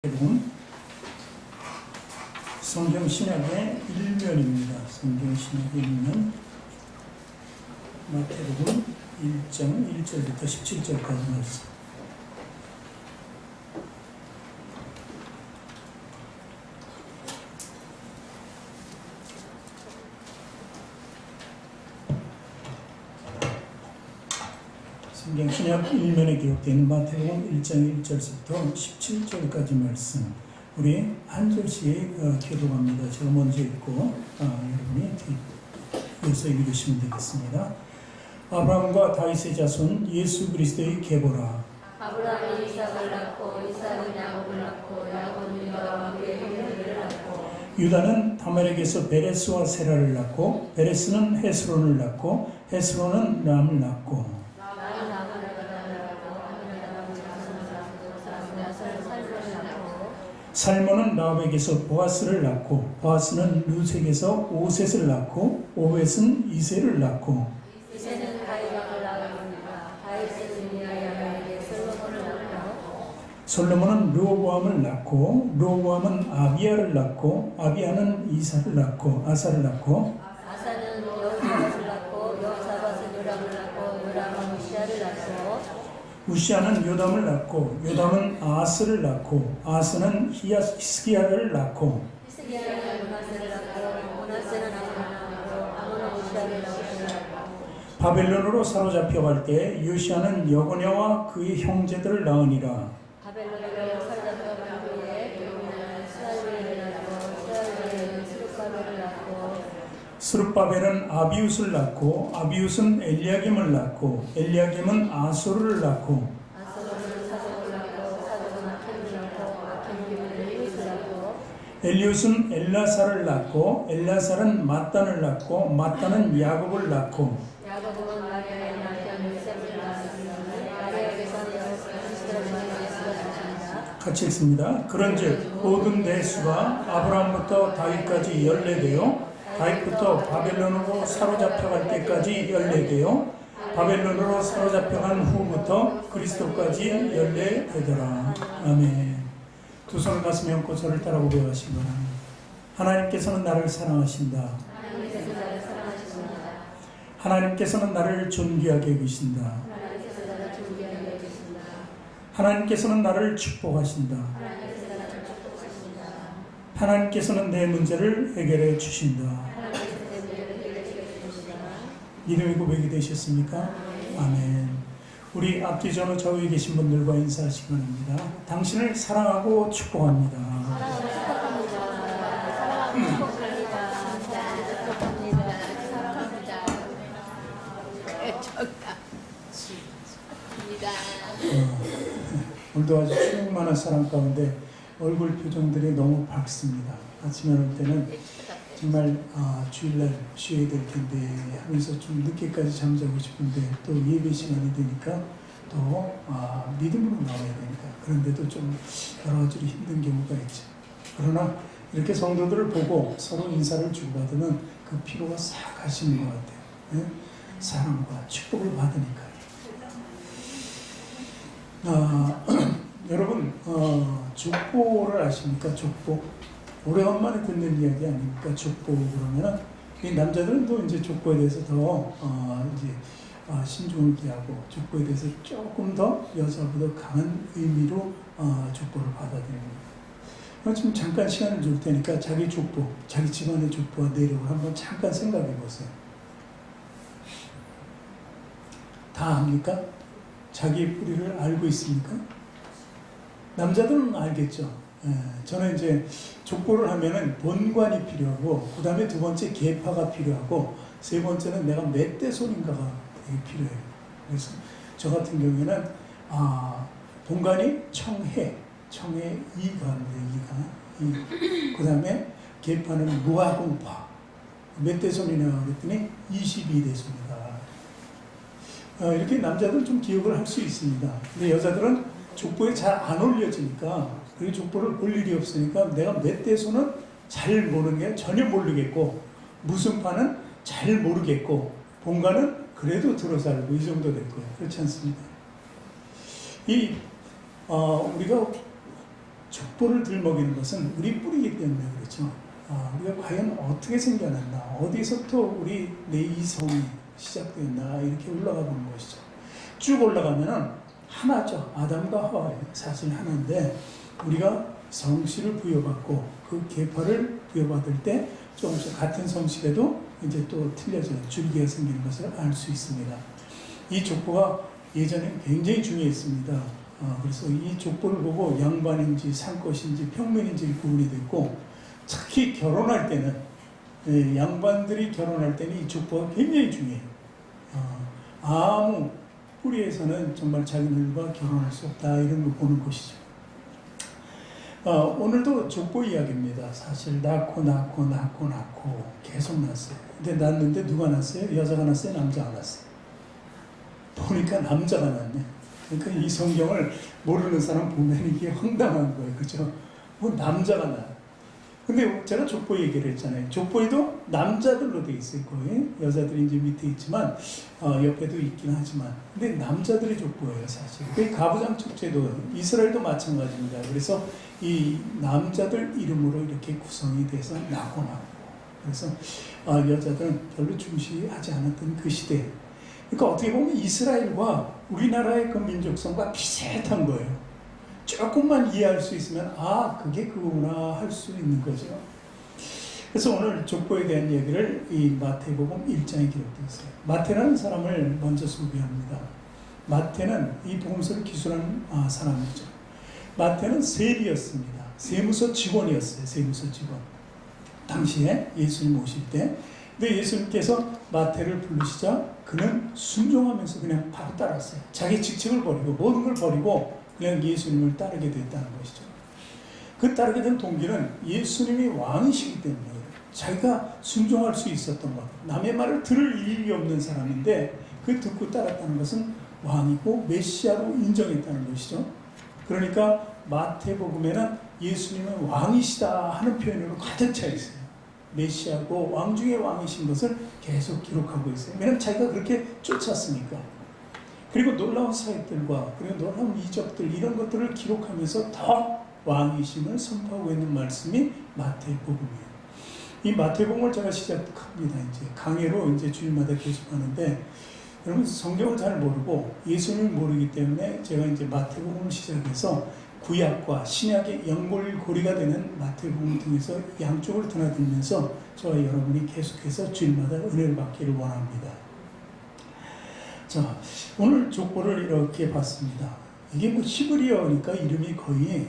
여러분, 성경 신약의 1면입니다. 성경 신약의 1면 마태복음 1장 1절부터 17절까지 말씀. 성경 신약 1면에 기록된 마태복음 1장 1절부터 17절까지 말씀. 우리 한 절씩 교독합니다. 제가 먼저 읽고 여러분이 이어서 읽으시면 되겠습니다. 아브라함과 다윗의 자손 예수 그리스도의 계보라. 아브라함이 이삭을 낳고 이삭은 야곱을 낳고 야곱은 유다와 그의 형제들을 낳고 유다는 다멜에게서 베레스와 세라를 낳고 베레스는 헤스론을 낳고 헤스론은 람을 낳고 살몬은 라합에게서 보아스를 낳고 보아스는 루색에서 오셋을 낳고 오벳은 이새를 낳고 이새는 다윗왕을 낳았습니다. 다윗은 우리아에게 솔로몬을 낳고 솔로몬은 르호보암을 낳고 르호보암은 아비야를 낳고 아비야는 이사를 낳고 아사를 낳고 아사는 여호사밧을 낳고 여호사밧은 요람을 낳고 요람은 우시아를 낳고 우시아는 요담을 낳고 요담은 아스를 낳고 아스는 히스기야를 낳고 히스기야는 므낫세를 낳고 므낫세는 아몬을 낳고 아몬은 우시아를 낳고 바벨론으로 사로잡혀갈 때 요시아는 여고냐와 그의 형제들을 낳으니라. 바벨론으로 사로잡혀간 후에 여호야는 스알비엘을 낳고 스알비엘은 스룹바벨을 낳고 스룹바벨은 아비웃을 낳고 아비웃은 엘리야김을 낳고 엘리야김은 아소르를 낳고 아소르는 사독을 낳고 사독은 아켄을 낳고 아켄은 엘리웃을 낳고 엘리웃은 엘라사를 낳고 엘라살은 mat단을 낳고 mat단은 야곱을 낳고 야곱은 마리아의 남편 요셉을 낳았으니 마리아에게서 그리스도를 통해 예수가 나타납니다. 같이 읽습니다. 그런즉 모든 대수가 아브라함부터 다윗까지 연례되어 다윗부터 바벨론으로 사로잡혀갈 때까지 연례되어 바벨론으로 사로잡혀간 후부터 그리스도까지 연례되더라. 아멘. 두 손을 가슴에 얹고 저를 따라 고백하시기 바랍니다. 하나님께서는 나를 사랑하신다. 하나님께서 나를 사랑하십니다. 하나님께서는 나를 존귀하게 여기신다. 하나님께서 나를 존귀하게 여기십니다. 하나님께서는 나를 축복하신다. 하나님께서 나를 축복하십니다. 하나님께서는 내 문제를 해결해 주신다. 하나님께서 내 문제를 해결해 주십니다. 믿음의 고백이 되셨습니까? 아멘. 우리 앞뒤 전후 좌우에 계신 분들과 인사하시기 바랍니다. 당신을 사랑하고 축복합니다. 사랑하고 축복합니다. 사랑하고 축복합니다. 축복합니다. 사랑합니다. 오늘도 아주 충만한 사랑 가운데 얼굴 표정들이 너무 밝습니다. 아침에 올 때는 정말 주일날 쉬어야 될 텐데 하면서 좀 늦게까지 잠자고 싶은데 또 예배 시간이 되니까 또 믿음으로 나와야 되니까 그런데도 좀 여러 가지로 힘든 경우가 있죠. 그러나 이렇게 성도들을 보고 서로 인사를 주고받으면 그 피로가 싹 가시는 것 같아요. 네? 사랑과 축복을 받으니까요. 여러분 족보를 아십니까? 족보. 오래간만에 듣는 이야기 아닙니까? 족보 그러면은 이 남자들은 또 이제 족보에 대해서 더 신중을 기하고 족보에 대해서 조금 더 여자보다 강한 의미로 족보를 받아들입니다. 지금 잠깐 시간을 줄 테니까 자기 족보, 자기 집안의 족보와 내력을 한번 잠깐 생각해 보세요. 다 압니까? 자기 뿌리를 알고 있습니까? 남자들은 알겠죠. 저는 이제 족보를 하면은 본관이 필요하고, 그 다음에 두 번째 계파가 필요하고, 세 번째는 내가 몇 대 손인가가 되게 필요해요. 그래서 저 같은 경우에는 본관이 청해 2가 하는데 2가. 그 다음에 계파는 무화공파. 몇 대 손이냐 그랬더니 22대 손이다. 이렇게 남자들은 좀 기억을 할 수 있습니다. 근데 여자들은 족보에 잘 안 올려지니까, 그 족보를 볼 일이 없으니까 내가 몇 대 손은 잘 모르는 게 전혀 모르겠고, 무슨 파는 잘 모르겠고, 본가는 그래도 들어서 알고 이 정도 될 거예요. 그렇지 않습니까? 우리가 족보를 들먹이는 것은 우리 뿌리이기 때문에 그렇죠. 우리가 과연 어떻게 생겨났나, 어디서부터 우리 내 이성이 시작되었나 이렇게 올라가 보는 것이죠. 쭉 올라가면은 하나죠. 아담과 하와예요. 사실 하나인데 우리가 성씨를 부여받고 그 계파를 부여받을 때 조금씩 같은 성씨라도 이제 또 틀려져요. 줄기가 생기는 것을 알 수 있습니다. 이 족보가 예전에 굉장히 중요했습니다. 그래서 이 족보를 보고 양반인지 상것인지 평민인지 구분이 됐고, 특히 결혼할 때는 양반들이 결혼할 때는 이 족보가 굉장히 중요해요. 아무 뿌리에서는 정말 자기들과 결혼할 수 없다 이런 걸 보는 것이죠. 오늘도 족보 이야기입니다. 사실 낳고 계속 낳았어요. 근데 낳는데 누가 낳았어요? 여자가 낳았어요? 남자가 낳았어요? 보니까 남자가 낳네. 그러니까 이 성경을 모르는 사람 보면 이게 황당한 거예요. 그죠? 뭐 남자가 낳아. 근데 제가 족보 얘기를 했잖아요. 족보에도 남자들로 돼 있어요. 거의 여자들이 이제 밑에 있지만 옆에도 있긴 하지만, 근데 남자들이 족보예요, 사실. 그 가부장적 제도, 이스라엘도 마찬가지입니다. 그래서 이 남자들 이름으로 이렇게 구성이 돼서 나고, 그래서 여자들은 별로 중시하지 않았던 그 시대. 그러니까 어떻게 보면 이스라엘과 우리나라의 그 민족성과 비슷한 거예요. 조금만 이해할 수 있으면 그게 그거구나 할 수 있는 거죠. 그래서 오늘 족보에 대한 얘기를 이 마태복음 1장에 기록되어 있어요. 마태라는 사람을 먼저 소개합니다. 마태는 이 복음서를 기술한 사람이죠. 마태는 세리였습니다. 세무서 직원이었어요. 세무서 직원. 당시에 예수님 오실 때. 근데 예수님께서 마태를 부르시자 그는 순종하면서 그냥 바로 따랐어요. 자기 직책을 버리고 모든 걸 버리고 그냥 예수님을 따르게 됐다는 것이죠. 그 따르게 된 동기는 예수님이 왕이시기 때문에 자기가 순종할 수 있었던 것. 남의 말을 들을 일이 없는 사람인데 그 듣고 따랐다는 것은 왕이고 메시아로 인정했다는 것이죠. 그러니까 마태복음에는 예수님은 왕이시다 하는 표현으로 가득 차 있어요. 메시아고 왕 중에 왕이신 것을 계속 기록하고 있어요. 왜냐하면 자기가 그렇게 쫓았으니까. 그리고 놀라운 사역들과 그리고 놀라운 이적들 이런 것들을 기록하면서 더 왕이심을 선포하고 있는 말씀이 마태복음이에요. 이 마태복음을 제가 시작합니다. 이제 강해로 이제 주일마다 계속하는데, 여러분 성경을 잘 모르고 예수님을 모르기 때문에 제가 이제 마태복음을 시작해서 구약과 신약의 연골고리가 되는 마태복음을 통해서 양쪽을 드나들면서 저와 여러분이 계속해서 주일마다 은혜를 받기를 원합니다. 자, 오늘 족보를 이렇게 봤습니다. 이게 뭐 히브리어니까 이름이 거의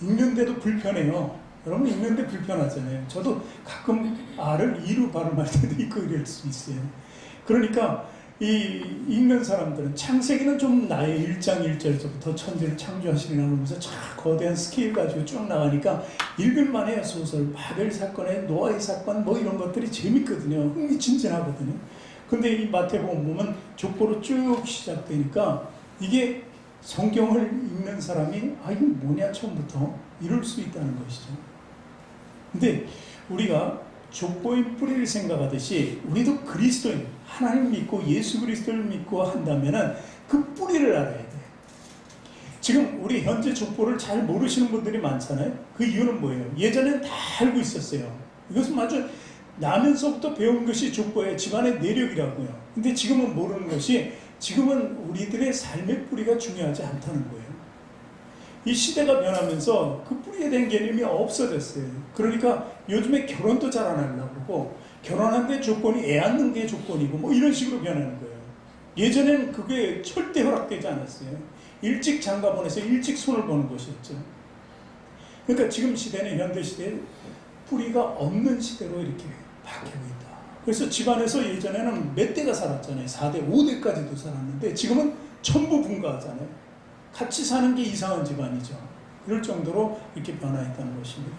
읽는데도 불편해요. 여러분 읽는데 불편하잖아요. 저도 가끔 R을 E로 발음할 때도 있고 이럴 수 있어요. 그러니까 이 읽는 사람들은 창세기는 좀 나의 1장 1절부터 천지를 창조하시리라 그러면서 참 거대한 스케일 가지고 쭉 나가니까 읽을만해요. 소설, 바벨 사건의 노아의 사건 뭐 이런 것들이 재밌거든요. 흥미진진하거든요. 근데 이 마태복음 보면 족보로 쭉 시작되니까 이게 성경을 읽는 사람이 이거 뭐냐 처음부터 이럴 수 있다는 것이죠. 근데 우리가 족보의 뿌리를 생각하듯이 우리도 그리스도인, 하나님 믿고 예수 그리스도를 믿고 한다면은 그 뿌리를 알아야 돼. 지금 우리 현재 족보를 잘 모르시는 분들이 많잖아요. 그 이유는 뭐예요? 예전엔 다 알고 있었어요. 이것은 아주 나면서부터 배운 것이 족보의 집안의 내력이라고요. 근데 지금은 모르는 것이, 지금은 우리들의 삶의 뿌리가 중요하지 않다는 거예요. 이 시대가 변하면서 그 뿌리에 대한 개념이 없어졌어요. 그러니까 요즘에 결혼도 잘 안 하려고 그러고, 결혼하는데 조건이 애 낳는 게 조건이고 뭐 이런 식으로 변하는 거예요. 예전에는 그게 절대 허락되지 않았어요. 일찍 장가 보내서 일찍 손을 보는 것이었죠. 그러니까 지금 시대는 현대 시대에 뿌리가 없는 시대로 이렇게 바뀌고 있다. 그래서 집안에서 예전에는 몇 대가 살았잖아요. 4대, 5대까지도 살았는데 지금은 전부 분가하잖아요. 같이 사는 게 이상한 집안이죠. 그럴 정도로 이렇게 변화했다는 것입니다.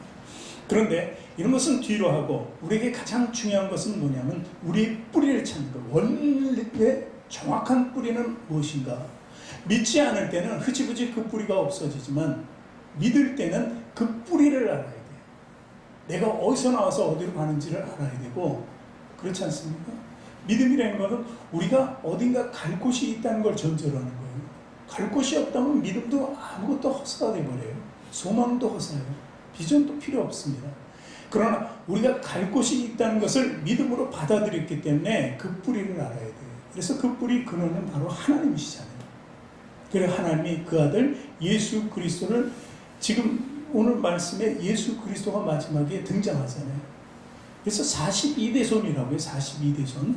그런데 이런 것은 뒤로 하고 우리에게 가장 중요한 것은 뭐냐면 우리의 뿌리를 찾는 것. 원래의 정확한 뿌리는 무엇인가? 믿지 않을 때는 흐지부지 그 뿌리가 없어지지만 믿을 때는 그 뿌리를 알아야 돼요. 내가 어디서 나와서 어디로 가는지를 알아야 되고, 그렇지 않습니까? 믿음이라는 것은 우리가 어딘가 갈 곳이 있다는 걸 전제로 하는 거예요. 갈 곳이 없다면 믿음도 아무것도 헛소가 돼버려요. 소망도 허사요. 비전도 필요 없습니다. 그러나 우리가 갈 곳이 있다는 것을 믿음으로 받아들였기 때문에 그 뿌리를 알아야 돼요. 그래서 그 뿌리 근원은 바로 하나님이시잖아요. 그래서 하나님이 그 아들 예수 그리스도를 지금 오늘 말씀에 예수 그리스도가 마지막에 등장하잖아요. 그래서 42대손이라고요. 42대손.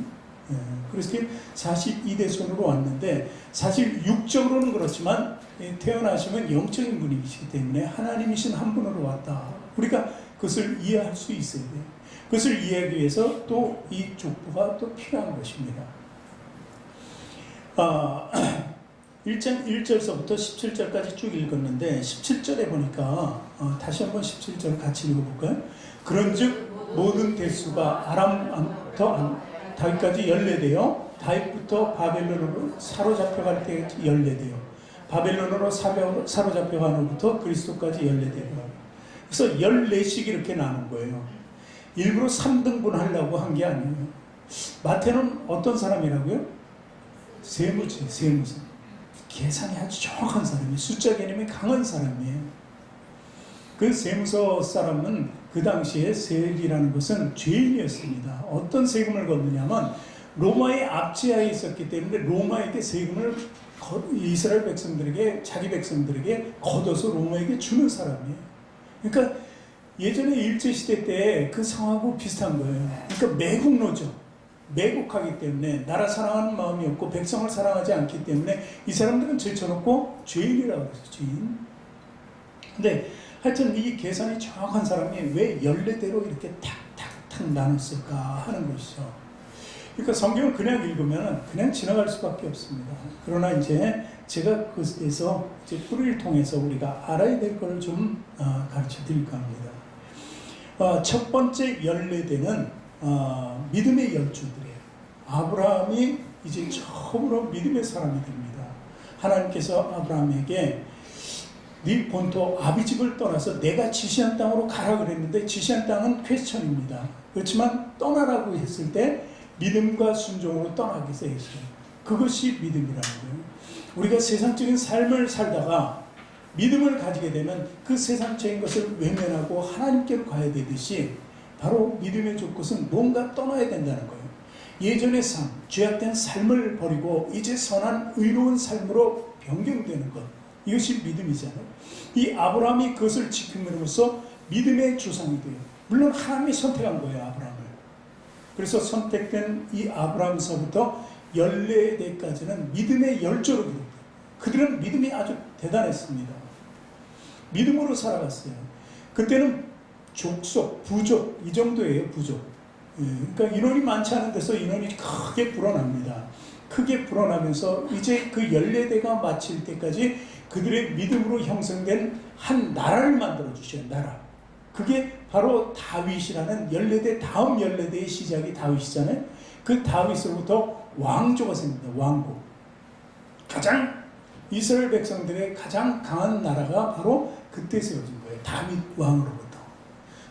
그래서 42대손으로 왔는데 사실 육적으로는 그렇지만 태어나시면 영적인 분이시기 때문에 하나님이신 한 분으로 왔다. 우리가 그것을 이해할 수 있어야 돼요. 그것을 이해하기 위해서 또 이 족보가 또 필요한 것입니다. 1장 1절서부터 17절까지 쭉 읽었는데 17절에 보니까 다시 한번 17절 같이 읽어볼까요? 그런즉 모든 대수가 아람부터 다윗까지 14대요. 다윗부터 바벨론으로 사로잡혀갈 때 14대요. 바벨론으로 사로잡혀간 후부터 그리스도까지 14대요. 그래서 14씩 이렇게 나눈 거예요. 일부러 3등분 하려고 한 게 아니에요. 마태는 어떤 사람이라고요? 세무지, 세무사. 계산이 아주 정확한 사람이에요. 숫자 개념이 강한 사람이에요. 그 세무서 사람은 그 당시에 세리라는 것은 죄인이었습니다. 어떤 세금을 걷느냐면 로마의 압제하에 있었기 때문에 로마에게 세금을 이스라엘 백성들에게 자기 백성들에게 걷어서 로마에게 주는 사람이에요. 그러니까 예전에 일제시대 때 그 상황하고 비슷한 거예요. 그러니까 매국노죠. 매국하기 때문에 나라 사랑하는 마음이 없고 백성을 사랑하지 않기 때문에 이 사람들은 제쳐놓고 죄인이라고 그랬어요. 죄인. 근데 하여튼 이 계산이 정확한 사람이 왜 14대로 이렇게 탁탁탁 나눴을까 하는 것이죠. 그러니까 성경을 그냥 읽으면 그냥 지나갈 수밖에 없습니다. 그러나 이제 제가 그것에서 이제 뿌리를 통해서 우리가 알아야 될 것을 좀 가르쳐 드릴까 합니다. 첫 번째 14대는 믿음의 열조들이에요. 아브라함이 이제 처음으로 믿음의 사람이 됩니다. 하나님께서 아브라함에게 네 본토 아비집을 떠나서 내가 지시한 땅으로 가라 그랬는데 지시한 땅은 퀘스천입니다. 그렇지만 떠나라고 했을 때 믿음과 순종으로 떠나게 돼 있어요. 그것이 믿음이라는 거예요. 우리가 세상적인 삶을 살다가 믿음을 가지게 되면 그 세상적인 것을 외면하고 하나님께로 가야 되듯이 바로 믿음의 족것은 뭔가 떠나야 된다는 거예요. 예전의 삶, 죄악된 삶을 버리고 이제 선한 의로운 삶으로 변경되는 것. 이것이 믿음이잖아요. 이 아브라함이 그것을 지킴으로써 믿음의 조상이 돼요. 물론 하나님이 선택한 거예요, 아브라함을. 그래서 선택된 이 아브라함서부터 14대까지는 믿음의 열조로 기록돼요. 그들은 믿음이 아주 대단했습니다. 믿음으로 살아갔어요. 그때는 족속, 부족 이 정도예요. 부족. 그러니까 인원이 많지 않은 데서 인원이 크게 불어납니다. 크게 불어나면서 이제 그 14대가 마칠 때까지 그들의 믿음으로 형성된 한 나라를 만들어 주셔요. 나라. 그게 바로 다윗이라는 14대 다음 14대의 시작이 다윗이잖아요. 그 다윗으로부터 왕조가 생깁니다. 왕국. 가장 이스라엘 백성들의 가장 강한 나라가 바로 그때 세워진 거예요. 다윗 왕으로부터.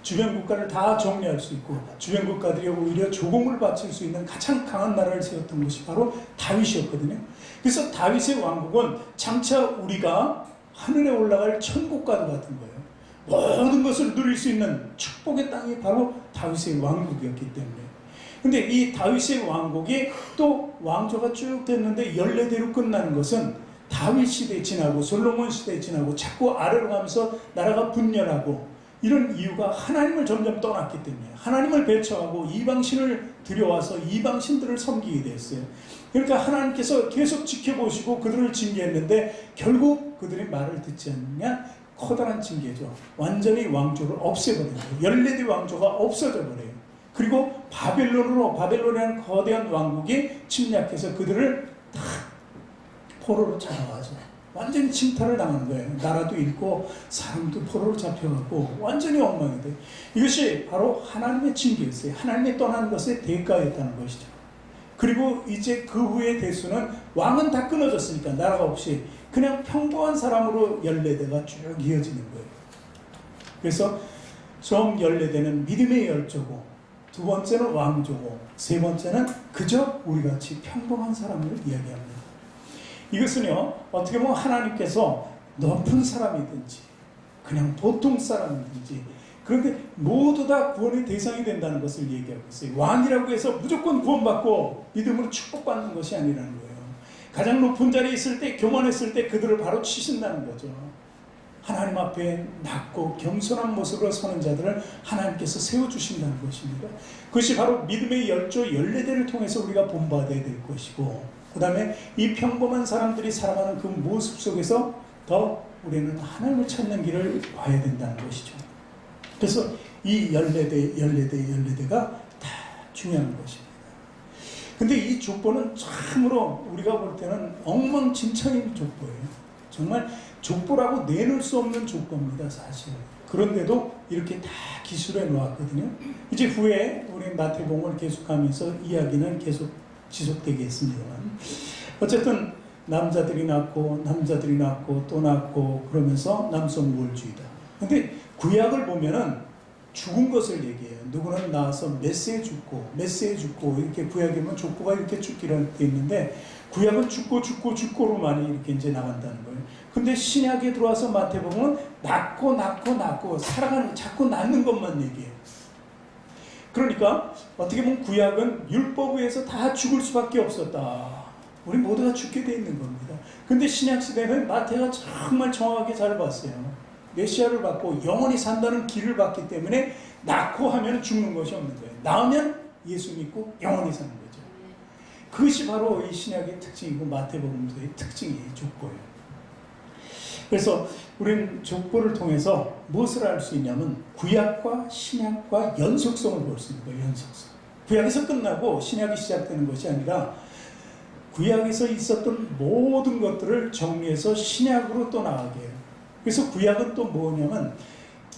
주변 국가를 다 정리할 수 있고 주변 국가들이 오히려 조공을 바칠 수 있는 가장 강한 나라를 세웠던 것이 바로 다윗이었거든요. 그래서 다윗의 왕국은 장차 우리가 하늘에 올라갈 천국과도 같은 거예요. 모든 것을 누릴 수 있는 축복의 땅이 바로 다윗의 왕국이었기 때문에. 근데 이 다윗의 왕국이 또 왕조가 쭉 됐는데 14대로 끝나는 것은 다윗 시대 지나고 솔로몬 시대 지나고 자꾸 아래로 가면서 나라가 분열하고 이런 이유가 하나님을 점점 떠났기 때문에 하나님을 배척하고 이방신을 들여와서 이방신들을 섬기게 됐어요. 그러니까 하나님께서 계속 지켜보시고 그들을 징계했는데 결국 그들의 말을 듣지 않느냐 커다란 징계죠. 완전히 왕조를 없애버려요. 14대 왕조가 없어져 버려요. 그리고 바벨론이라는 거대한 왕국이 침략해서 그들을 다 포로로 잡아가죠. 완전히 침탈을 당하는 거예요. 나라도 잃고 사람도 포로로 잡혀가고 완전히 엉망이 돼요. 이것이 바로 하나님의 징계였어요. 하나님이 떠나는 것의 대가였다는 것이죠. 그리고 이제 그 후의 대수는 왕은 다 끊어졌으니까 나라가 없이 그냥 평범한 사람으로 14대가 쭉 이어지는 거예요. 그래서 처음 14대는 믿음의 열조고 두 번째는 왕조고 세 번째는 그저 우리같이 평범한 사람을 이야기합니다. 이것은요 어떻게 보면 하나님께서 높은 사람이든지 그냥 보통 사람이든지, 그런데 모두 다 구원의 대상이 된다는 것을 얘기하고 있어요. 왕이라고 해서 무조건 구원받고 믿음으로 축복받는 것이 아니라는 거예요. 가장 높은 자리에 있을 때, 교만했을 때 그들을 바로 치신다는 거죠. 하나님 앞에 낮고 겸손한 모습으로 서는 자들을 하나님께서 세워주신다는 것입니다. 그것이 바로 믿음의 열조 14대를 통해서 우리가 본받아야 될 것이고, 그 다음에 이 평범한 사람들이 살아가는 그 모습 속에서 더 우리는 하나님을 찾는 길을 봐야 된다는 것이죠. 그래서 이 14대가 다 중요한 것입니다. 근데 이 족보는 참으로 우리가 볼 때는 엉망진창인 족보예요. 정말 족보라고 내놓을 수 없는 족보입니다, 사실. 그런데도 이렇게 다 기술해 놓았거든요. 이제 후에 우리 마태복음을 계속하면서 이야기는 계속 지속되겠습니다만, 어쨌든 남자들이 낳고 또 낳고 그러면서 남성우월주의다. 근데 구약을 보면은 죽은 것을 얘기해요. 누구는 나와서 메시에 죽고 이렇게 구약에 보면 족보가 이렇게 쭉 기록되어 있는데, 구약은 죽고로 많이 이렇게 이제 나간다는 거예요. 근데 신약에 들어와서 마태복음은 낳고 살아가는, 자꾸 낳는 것만 얘기해요. 그러니까 어떻게 보면 구약은 율법에 의해서 다 죽을 수밖에 없었다. 우리 모두가 죽게 돼 있는 겁니다. 근데 신약 시대는 마태가 정말 정확하게 잘 봤어요. 메시아를 받고 영원히 산다는 길을 봤기 때문에 낳고 하면 죽는 것이 없는 거예요. 낳으면 예수 믿고 영원히 사는 거죠. 그것이 바로 이 신약의 특징이고 마태복음서의 특징이에요. 족보예요. 그래서 우리는 족보를 통해서 무엇을 알 수 있냐면 구약과 신약과 연속성을 볼 수 있는 거예요. 연속성. 구약에서 끝나고 신약이 시작되는 것이 아니라 구약에서 있었던 모든 것들을 정리해서 신약으로 또 나가게 해요. 그래서 구약은 또 뭐냐면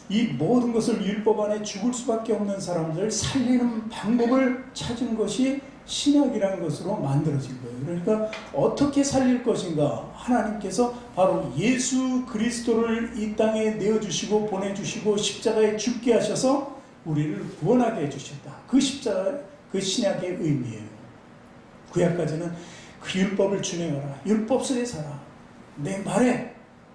이 모든 것을 율법 안에 죽을 수밖에 없는 사람들을 살리는 방법을 찾은 것이 신약이라는 것으로 만들어진 거예요. 그러니까 어떻게 살릴 것인가, 하나님께서 바로 예수 그리스도를 이 땅에 내어주시고 보내주시고 십자가에 죽게 하셔서 우리를 구원하게 해주셨다. 그 십자가, 그 신약의 의미예요. 구약까지는 그 율법을 준행하라, 율법 속에 살아, 내 말에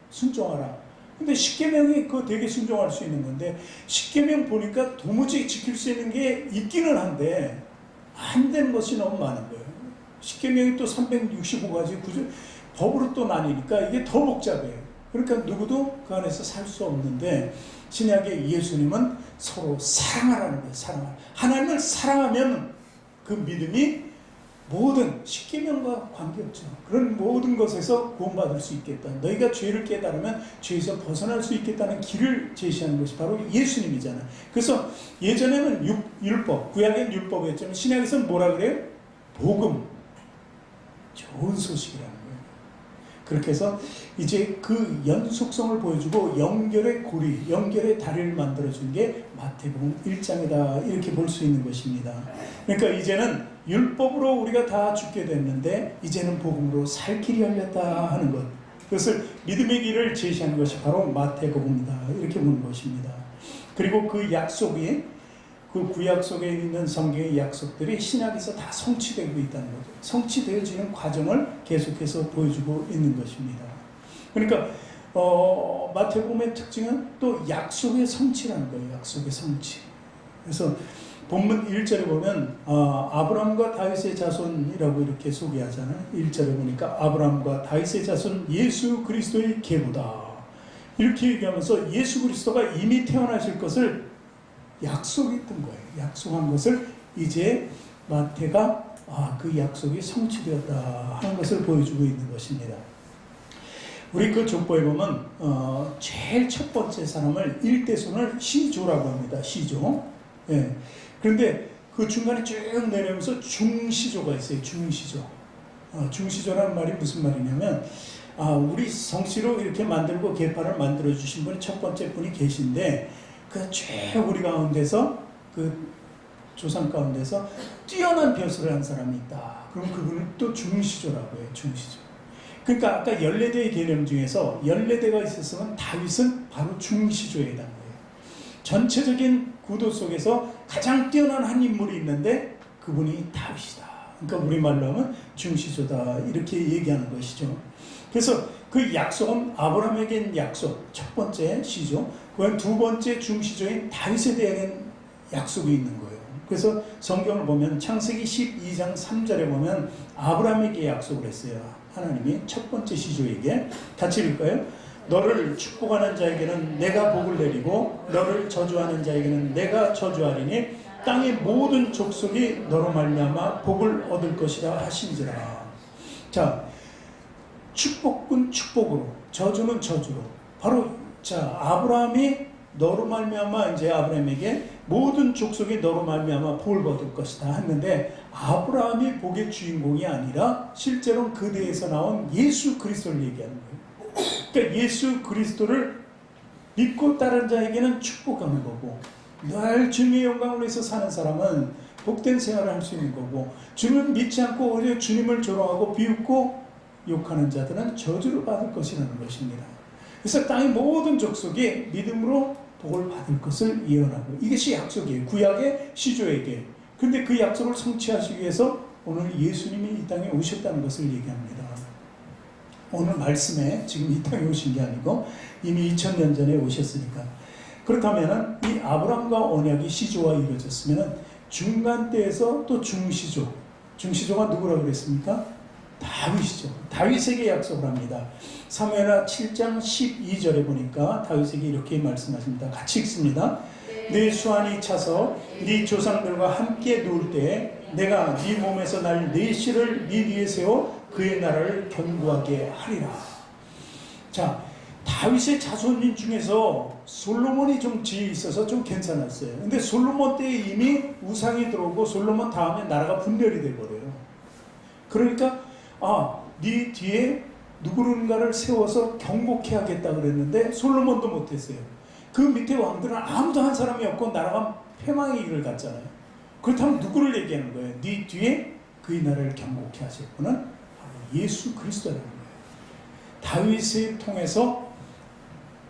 순종하라. 근데 십계명이 그 되게 순종할 수 있는 건데, 십계명 보니까 도무지 지킬 수 있는 게 있기는 한데 안 되는 것이 너무 많은 거예요. 십계명이 또 365가지 구절 법으로 또 나뉘니까 이게 더 복잡해요. 그러니까 누구도 그 안에서 살 수 없는데, 신약의 예수님은 서로 사랑하라는 거예요. 사랑하라. 하나님을 사랑하면 그 믿음이 모든 십계명과 관계없죠. 그런 모든 것에서 구원받을 수 있겠다. 너희가 죄를 깨달으면 죄에서 벗어날 수 있겠다는 길을 제시하는 것이 바로 예수님이잖아요. 그래서 예전에는 율법, 구약엔 율법이었지만 신약에서는 뭐라 그래요? 복음, 좋은 소식이라는 거예요. 그렇게 해서 이제 그 연속성을 보여주고 연결의 고리, 연결의 다리를 만들어준 게 마태복음 1장이다. 이렇게 볼 수 있는 것입니다. 그러니까 이제는 율법으로 우리가 다 죽게 됐는데 이제는 복음으로 살 길이 열렸다 하는 것, 그것을 믿음의 길을 제시하는 것이 바로 마태복음이다. 이렇게 보는 것입니다. 그리고 그 약속이, 그 구약 속에 있는 성경의 약속들이 신약에서 다 성취되고 있다는 거죠. 성취되어지는 과정을 계속해서 보여주고 있는 것입니다. 그러니까 마태복음의 특징은 또 약속의 성취라는 거예요. 약속의 성취. 그래서 본문 1절에 보면 아브라함과 다윗의 자손이라고 이렇게 소개하잖아요. 1절에 보니까 아브라함과 다윗의 자손 예수 그리스도의 계보다, 이렇게 얘기하면서 예수 그리스도가 이미 태어나실 것을 약속했던 거예요. 약속한 것을 이제 마태가 그 약속이 성취되었다 하는 것을 보여주고 있는 것입니다. 우리 그 족보에 보면 제일 첫 번째 사람을 일대손을 시조라고 합니다. 시조. 예. 그런데 그 중간에 쭉 내려오면서 중시조가 있어요. 중시조. 중시조라는 말이 무슨 말이냐면, 우리 성씨로 이렇게 만들고 계파를 만들어 주신 분이 첫 번째 분이 계신데, 그 쭉 우리 가운데서, 그 조상 가운데서 뛰어난 벼슬을 한 사람이 있다. 그럼 그분은 또 중시조라고 해요. 중시조. 그러니까 아까 14대의 개념 중에서 14대가 있었으면 다윗은 바로 중시조에 해당해요. 전체적인 구도 속에서 가장 뛰어난 한 인물이 있는데 그분이 다윗이다. 그러니까 우리말로 하면 중시조다. 이렇게 얘기하는 것이죠. 그래서 그 약속은 아브라함에겐 약속, 첫 번째 시조. 그건 두 번째 중시조인 다윗에 대한 약속이 있는 거예요. 그래서 성경을 보면 창세기 12장 3절에 보면 아브라함에게 약속을 했어요. 하나님이 첫 번째 시조에게. 같이 읽을까요? 너를 축복하는 자에게는 내가 복을 내리고 너를 저주하는 자에게는 내가 저주하리니 땅의 모든 족속이 너로 말미암아 복을 얻을 것이라 하신지라. 자, 축복은 축복으로, 저주는 저주로. 바로 자, 아브라함이 너로 말미암아 이제 아브라함에게 모든 족속이 너로 말미암아 복을 얻을 것이다 했는데, 아브라함이 복의 주인공이 아니라 실제로는 그대에서 나온 예수 그리스도를 얘기하는 거예요. 그러니까 예수 그리스도를 믿고 따르는 자에게는 축복하는 거고, 늘 주님의 영광을 위해서 사는 사람은 복된 생활을 할 수 있는 거고, 주님을 믿지 않고 오히려 주님을 조롱하고 비웃고 욕하는 자들은 저주를 받을 것이라는 것입니다. 그래서 땅의 모든 족속이 믿음으로 복을 받을 것을 예언하고, 이것이 약속이에요. 구약의 시조에게. 근데 그 약속을 성취하시기 위해서 오늘 예수님이 이 땅에 오셨다는 것을 얘기합니다. 오늘 말씀에 지금 이 땅에 오신 게 아니고 이미 2000년 전에 오셨으니까. 그렇다면 이 아브라함과 언약이 시조와 이루어졌으면 중간 때에서 또 중시조. 중시조가 누구라고 그랬습니까? 다윗이죠. 다윗에게 약속을 합니다. 사무엘하 7장 12절에 보니까 다윗에게 이렇게 말씀하십니다. 같이 읽습니다. 내 수완이 차서 네 조상들과 함께 누울 때 내가 네 몸에서 날 네 씨를 네 뒤에 세워 그의 나라를 견고하게 하리라. 자, 다윗의 자손인 중에서 솔로몬이 좀 지혜 있어서 좀 괜찮았어요. 근데 솔로몬 때에 이미 우상이 들어오고 솔로몬 다음에 나라가 분열이 돼버려요. 그러니까 네 뒤에 누구른가를 세워서 경고케 하겠다 그랬는데 솔로몬도 못했어요. 그 밑에 왕들은 아무도 한 사람이 없고 나라가 패망의 길을 갔잖아요. 그렇다면 누구를 얘기하는 거예요? 네 뒤에 그의 나라를 경고케 하실 분은 바로 예수 그리스도라는 거예요. 다윗을 통해서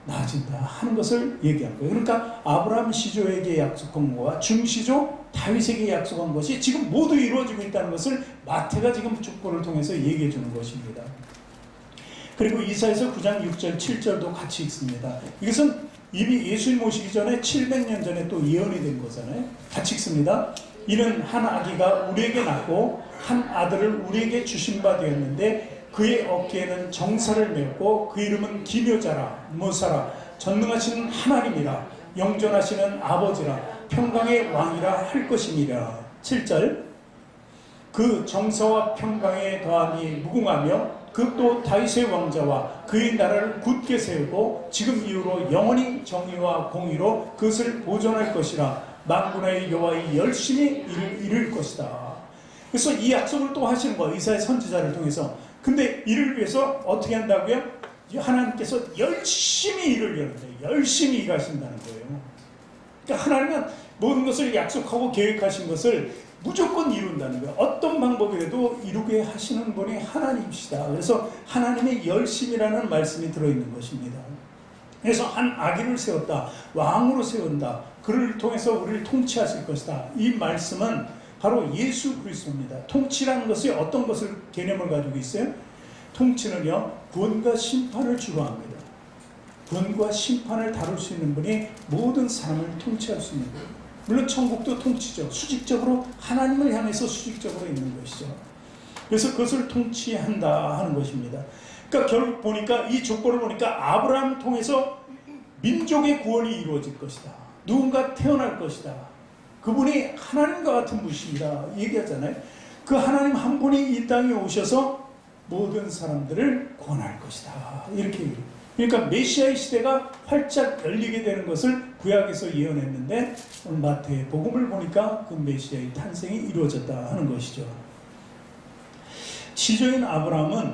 나아진다 하는 것을 얘기한 거예요. 그러니까 아브라함 시조에게 약속한 것과 중시조 다윗에게 약속한 것이 지금 모두 이루어지고 있다는 것을 마태가 지금 족보를 통해서 얘기해 주는 것입니다. 그리고 이사야서 9장 6절 7절도 같이 읽습니다. 이것은 이미 예수님 오시기 전에 700년 전에 또 예언이 된 거잖아요. 같이 읽습니다. 이는 한 아기가 우리에게 낳고 한 아들을 우리에게 주신 바 되었는데 그의 어깨에는 정사를 메었고 그 이름은 기묘자라 무사라 전능하신 하나님이라 영존하시는 아버지라 평강의 왕이라 할 것이니라. 7절 그 정사와 평강에 더함이 무궁하며 그 또 다윗의 왕자와 그의 나라를 굳게 세우고 지금 이후로 영원히 정의와 공의로 그것을 보존할 것이라. 만군의 여호와의 열심히 이룰 것이다. 그래서 이 약속을 또 하시는 거예요. 이사야 선지자를 통해서. 근데 이를 위해서 어떻게 한다고요? 하나님께서 열심히 일하는데 열심히 일하신다는 거예요. 그러니까 하나님은 모든 것을 약속하고 계획하신 것을 무조건 이룬다는 거예요. 어떤 방법이라도 이루게 하시는 분이 하나님이시다. 그래서 하나님의 열심이라는 말씀이 들어있는 것입니다. 그래서 한 아기를 세웠다. 왕으로 세운다. 그를 통해서 우리를 통치하실 것이다. 이 말씀은 바로 예수 그리스도입니다. 통치라는 것이 어떤 것을 개념을 가지고 있어요? 통치는요, 구원과 심판을 주관합니다. 구원과 심판을 다룰 수 있는 분이 모든 사람을 통치할 수 있는 거예요. 물론 천국도 통치죠. 수직적으로 하나님을 향해서 수직적으로 있는 것이죠. 그래서 그것을 통치한다 하는 것입니다. 그러니까 결국 보니까 이 족보를 보니까 아브라함을 통해서 민족의 구원이 이루어질 것이다. 누군가 태어날 것이다. 그분이 하나님과 같은 분이십니다. 얘기하잖아요. 그 하나님 한 분이 이 땅에 오셔서 모든 사람들을 구원할 것이다. 이렇게 얘기해요. 그러니까 메시아의 시대가 활짝 열리게 되는 것을 구약에서 예언했는데 오늘 마태의 복음을 보니까 그 메시아의 탄생이 이루어졌다 하는 것이죠. 시조인 아브라함은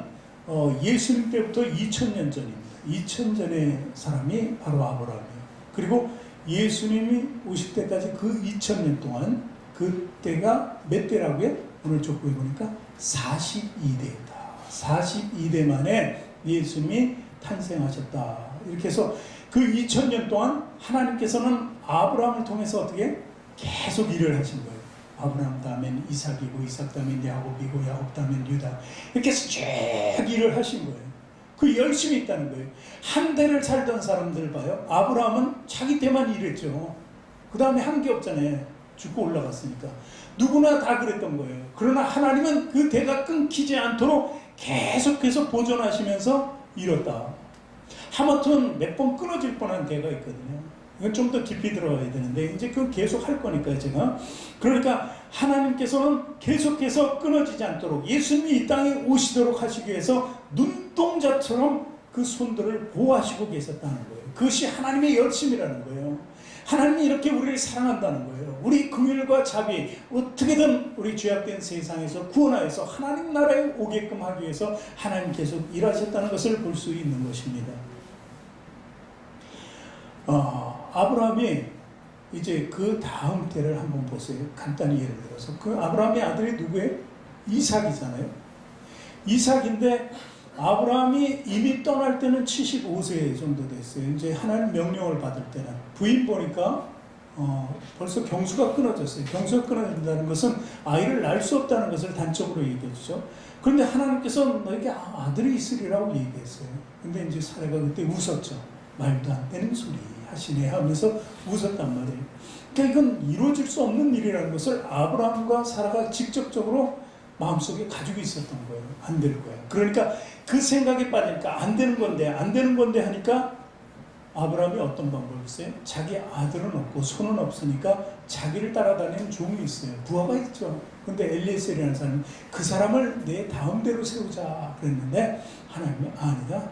예수님 때부터 2000년 전입니다. 2000전의 사람이 바로 아브라함이에요. 그리고 예수님이 오실 때까지 그 2000년 동안 그때가 몇 대라고요? 오늘 족보에 보니까 42대다. 42대 만에 예수님이 탄생하셨다. 이렇게 해서 그 2000년 동안 하나님께서는 아브라함을 통해서 어떻게 계속 일을 하신 거예요. 아브라함 다음엔 이삭이고 이삭 다음엔 야곱이고 야곱 다음엔 유다. 이렇게 해서 쭉 일을 하신 거예요. 그 열심이 있다는 거예요. 한 대를 살던 사람들 봐요. 아브라함은 자기 때만 일했죠. 그 다음에 한 게 없잖아요. 죽고 올라갔으니까. 누구나 다 그랬던 거예요. 그러나 하나님은 그 대가 끊기지 않도록 계속해서 보존하시면서 이뤘다. 하마터면 몇 번 끊어질 뻔한 대가 있거든요. 이건 좀 더 깊이 들어가야 되는데 이제 그건 계속 할 거니까요, 제가. 그러니까 하나님께서는 계속해서 끊어지지 않도록 예수님이 이 땅에 오시도록 하시기 위해서 눈동자처럼 그 손들을 보호하시고 계셨다는 거예요. 그것이 하나님의 열심이라는 거예요. 하나님이 이렇게 우리를 사랑한다는 거예요. 우리 긍휼과 자비, 어떻게든 우리 죄악된 세상에서 구원하여서 하나님 나라에 오게끔 하기 위해서 하나님 계속 일하셨다는 것을 볼 수 있는 것입니다. 아브라함이 이제 그 다음 때를 한번 보세요. 간단히 예를 들어서 그 아브라함의 아들이 누구예요? 이삭이잖아요. 이삭인데 아브라함이 이미 떠날 때는 75세 정도 됐어요. 이제 하나님 명령을 받을 때는 부인 보니까 벌써 경수가 끊어졌어요. 경수가 끊어진다는 것은 아이를 낳을 수 없다는 것을 단적으로 얘기해 주죠. 그런데 하나님께서 너에게 아들이 있으리라고 얘기했어요. 근데 이제 사례가 그때 웃었죠. 말도 안 되는 소리 하시네 하면서 웃었단 말이에요. 그러니까 이건 이루어질 수 없는 일이라는 것을 아브라함과 사라가 직접적으로 마음속에 가지고 있었던 거예요. 안 될 거야. 그러니까 그 생각에 빠지니까 안 되는 건데 하니까 아브라함이 어떤 방법을 써요? 자기 아들은 없고 손은 없으니까 자기를 따라다니는 종이 있어요. 부하가 있죠. 근데 엘리에셀이라는 사람이 그 사람을 내 다음대로 세우자 그랬는데 하나님이 아니다.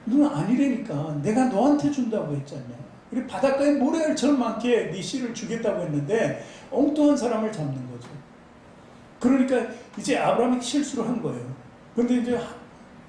너는 아니라니까. 내가 너한테 준다고 했잖냐. 우리 바닷가에 모래알처럼 많게 네 씨를 주겠다고 했는데 엉뚱한 사람을 잡는 거죠. 그러니까 이제 아브라함이 실수를 한 거예요. 그런데 이제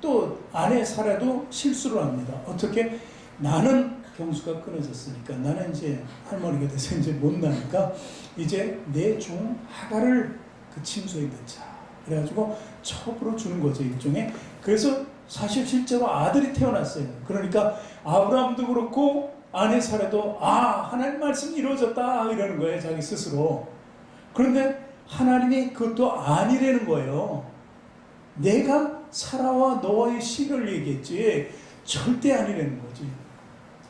또 아내 사라도 실수를 합니다. 어떻게? 나는 경수가 끊어졌으니까 나는 이제 할머니가 돼서 이제 못 나니까 이제 내 종 하가를 그 침소에 넣자. 그래가지고 첩으로 주는 거죠, 일종의. 그래서 사실 실제로 아들이 태어났어요. 그러니까 아브라함도 그렇고 아내 사라도 하나님 말씀이 이루어졌다 이러는 거예요, 자기 스스로. 그런데 하나님이 그것도 아니라는 거예요. 내가 사라와 너와의 씨를 얘기했지 절대 아니라는 거지.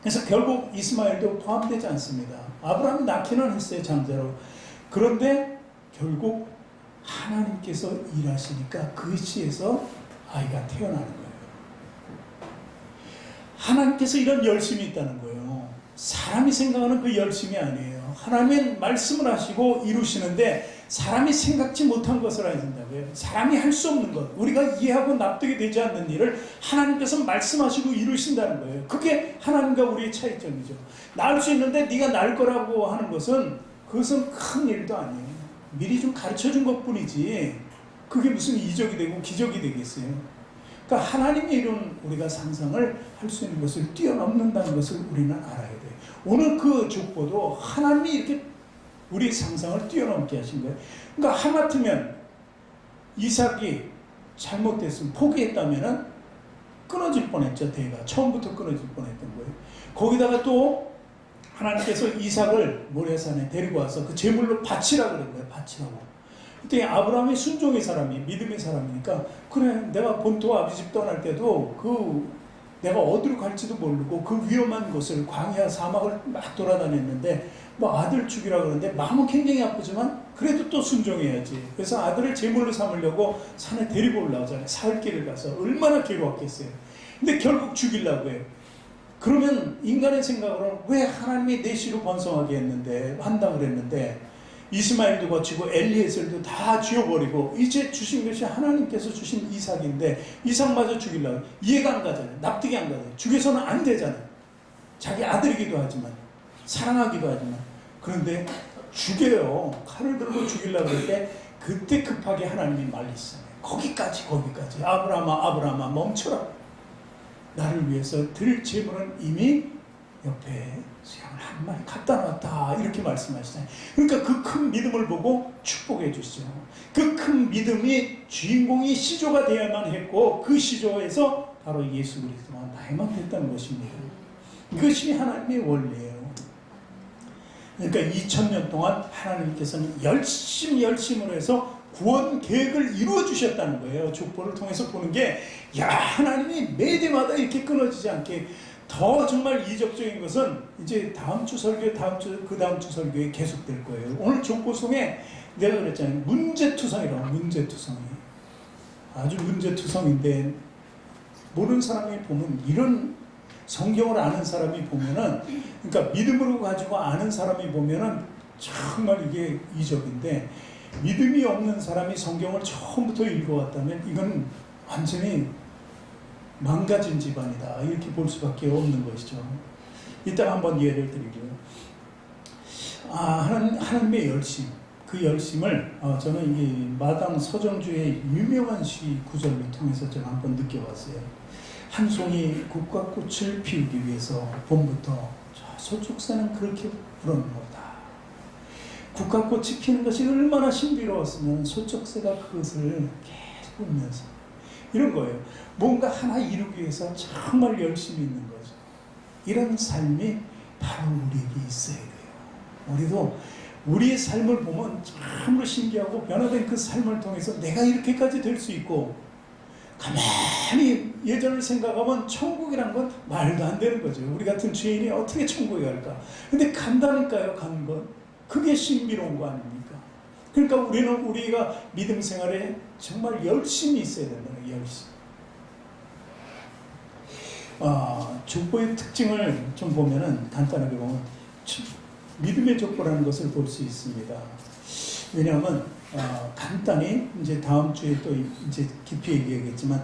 그래서 결국 이스마엘도 포함되지 않습니다. 아브라함이 낳기는 했어요, 장자로. 그런데 결국 하나님께서 일하시니까 그 씨에서 아이가 태어나는 거예요. 하나님께서 이런 열심이 있다는 거예요. 사람이 생각하는 그 열심이 아니에요. 하나님은 말씀을 하시고 이루시는데 사람이 생각지 못한 것을 하신다고요. 사람이 할 수 없는 것, 우리가 이해하고 납득이 되지 않는 일을 하나님께서 말씀하시고 이루신다는 거예요. 그게 하나님과 우리의 차이점이죠. 낳을 수 있는데 네가 낳을 거라고 하는 것은 그것은 큰 일도 아니에요. 미리 좀 가르쳐준 것뿐이지 그게 무슨 이적이 되고 기적이 되겠어요. 그러니까 하나님이 이룬 우리가 상상을 할 수 있는 것을 뛰어넘는다는 것을 우리는 알아야 돼요. 오늘 그 족보도 하나님이 이렇게 우리 상상을 뛰어넘게 하신 거예요. 그러니까 하마터면 이삭이 잘못됐으면 포기했다면 끊어질 뻔했죠. 대가 처음부터 끊어질 뻔했던 거예요. 거기다가 또 하나님께서 이삭을 모레산에 데리고 와서 그 제물로 바치라고 그런 거예요. 바치라고. 그때 아브라함이 순종의 사람이 믿음의 사람이니까 그래 내가 본토 아비 집 떠날 때도 내가 어디로 갈지도 모르고 그 위험한 곳을 광야 사막을 막 돌아다녔는데 뭐 아들 죽이라 그러는데 마음은 굉장히 아프지만 그래도 또 순종해야지. 그래서 아들을 제물로 삼으려고 산에 데리고 올라오잖아요. 사흘 길을 가서 얼마나 괴로웠겠어요. 근데 결국 죽이려고 해요. 그러면 인간의 생각으로는 왜 하나님이 내 씨로 번성하게 했는데 한다 그랬는데 이스마엘도 거치고 엘리에셀도 다 죽여버리고 이제 주신 것이 하나님께서 주신 이삭인데 이삭마저 죽이려고 이해가 안 가잖아요. 납득이 안 가잖아요. 죽여서는 안 되잖아요. 자기 아들이기도 하지만 사랑하기도 하지만 그런데 죽여요. 칼을 들고 죽이려고 그럴 때 그때 급하게 하나님이 말리시잖아요. 거기까지 아브라함아 멈춰라. 나를 위해서 들 제물은 이미 옆에 수양을 한 마리 갖다 놨다 이렇게 말씀하시잖아요. 그러니까 그 큰 믿음을 보고 축복해 주시죠. 그 큰 믿음이 주인공이 시조가 되어야만 했고 그 시조에서 바로 예수 그리스도가 나에만 됐다는 것입니다. 이것이 하나님의 원리예요. 그러니까 2000년 동안 하나님께서는 열심을 해서 구원 계획을 이루어 주셨다는 거예요. 족보를 통해서 보는 게, 야, 하나님이 매대마다 이렇게 끊어지지 않게. 더 정말 이적적인 것은 이제 다음 주 설교, 그 다음 주 설교에 계속될 거예요. 오늘 족보송에 내가 그랬잖아요. 문제투성이라고. 문제투성이 아주 문제투성인데, 모르는 사람이 보면, 이런 성경을 아는 사람이 보면은, 그러니까 믿음으로 가지고 아는 사람이 보면은 정말 이게 이적인데, 믿음이 없는 사람이 성경을 처음부터 읽어왔다면 이건 완전히 망가진 집안이다, 이렇게 볼 수밖에 없는 것이죠. 이따가 한번 예를 드리고요. 하나님의 열심, 그 열심을 저는 이 마당 서정주의 유명한 시 구절을 통해서 제가 한번 느껴봤어요. 한 송이 국화꽃을 피우기 위해서 봄부터 서쪽새는 그렇게 불었노다. 국화꽃이 피는 것이 얼마나 신비로웠으면 서쪽새가 그것을 계속 보면서, 이런 거예요. 뭔가 하나 이루기 위해서 정말 열심히 있는 거죠. 이런 삶이 바로 우리에게 있어야 돼요. 우리도 우리의 삶을 보면 참으로 신기하고, 변화된 그 삶을 통해서 내가 이렇게까지 될 수 있고, 가만히 예전을 생각하면 천국이란 건 말도 안 되는 거죠. 우리 같은 죄인이 어떻게 천국에 갈까? 근데 간다니까요, 가는 건. 그게 신비로운 거 아닙니까? 그러니까 우리가 믿음 생활에 정말 열심히 있어야 된다는 거예요. 열심. 족보의 특징을 좀 보면은, 간단하게 보면 믿음의 족보라는 것을 볼 수 있습니다. 왜냐하면 간단히 이제 다음 주에 또 이제 깊이 얘기하겠지만,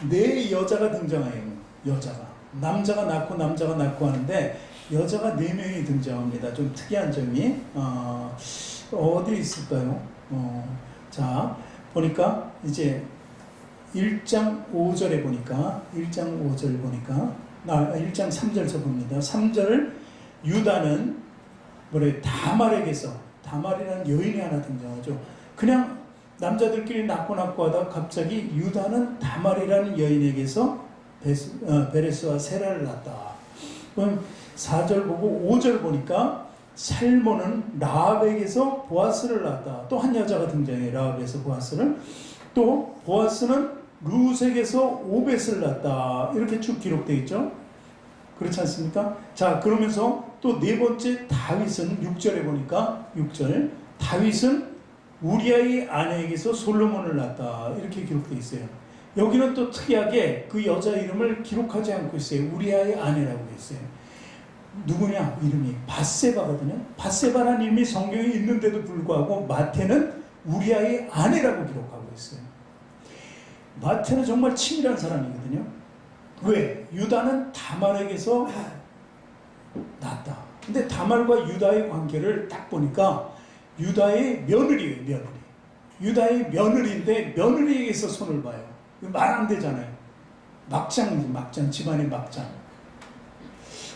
네 여자가 등장해요. 여자가, 남자가 낳고 하는데 여자가 4명이 등장합니다. 좀 특이한 점이 어디 있을까요? 자, 보니까 이제 1장 5절에 보니까 1장 3절에서 봅니다. 3절, 유다는 다말에게서, 다말이라는 여인이 하나 등장하죠. 그냥 남자들끼리 낳고 하다 갑자기 유다는 다말이라는 여인에게서 베레스와 세라를 낳았다. 그럼 4절 보고 5절 보니까 살몬은 라합에게서 보아스를 낳았다. 또 한 여자가 등장해요. 라합에서 보아스를. 또 보아스는 루색에서 오벳을 낳았다. 이렇게 쭉 기록되어 있죠. 그렇지 않습니까? 자, 그러면서 또 네 번째 다윗은 6절에 보니까 6절, 다윗은 우리아의 아내에게서 솔로몬을 낳았다. 이렇게 기록되어 있어요. 여기는 또 특이하게 그 여자 이름을 기록하지 않고 있어요. 우리아의 아내라고 했어요. 누구냐? 이름이 밧세바거든요. 밧세바라는 이름이 성경에 있는데도 불구하고 마태는 우리아의 아내라고 기록하고 있어요. 마태는 정말 치밀한 사람이거든요. 왜? 유다는 다말에게서 낳았다. 근데 다말과 유다의 관계를 딱 보니까 유다의 며느리예요. 며느리. 유다의 며느리인데 며느리에게서 손을 봐요. 말 안 되잖아요. 막장, 집안의 막장.